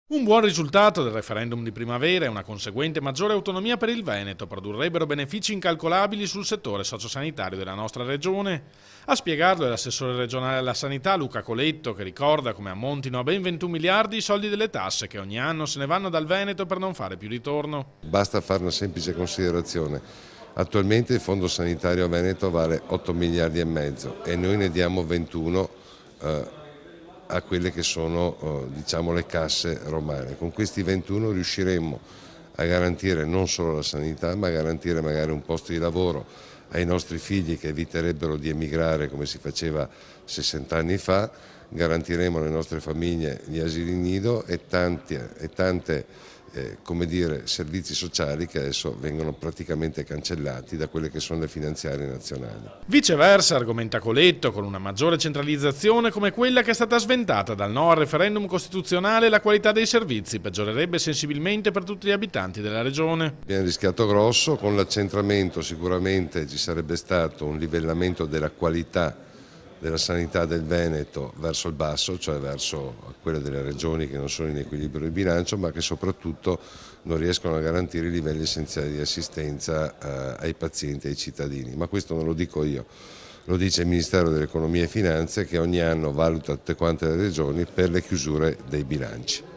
Un buon risultato del referendum di primavera e una conseguente maggiore autonomia per il Veneto produrrebbero benefici incalcolabili sul settore sociosanitario della nostra regione. A spiegarlo è l'assessore regionale alla sanità Luca Coletto, che ricorda come ammontino a ben 21 miliardi i soldi delle tasse che ogni anno se ne vanno dal Veneto per non fare più ritorno. Basta fare una semplice considerazione. Attualmente il Fondo Sanitario Veneto vale 8 miliardi e mezzo e noi ne diamo 21 a quelle che sono diciamo, le casse romane. Con questi 21 riusciremmo a garantire non solo la sanità, ma a garantire magari un posto di lavoro ai nostri figli che eviterebbero di emigrare come si faceva 60 anni fa, garantiremo alle nostre famiglie gli asili nido e tante come dire, servizi sociali che adesso vengono praticamente cancellati da quelle che sono le finanziarie nazionali. Viceversa, argomenta Coletto, con una maggiore centralizzazione come quella che è stata sventata dal no al referendum costituzionale, la qualità dei servizi peggiorerebbe sensibilmente per tutti gli abitanti della regione. Abbiamo rischiato grosso, con l'accentramento sicuramente ci sarebbe stato un livellamento della qualità della sanità del Veneto verso il basso, cioè verso quelle delle regioni che non sono in equilibrio di bilancio, ma che soprattutto non riescono a garantire i livelli essenziali di assistenza ai pazienti e ai cittadini. Ma questo non lo dico io, lo dice il Ministero dell'Economia e Finanze, che ogni anno valuta tutte quante le regioni per le chiusure dei bilanci.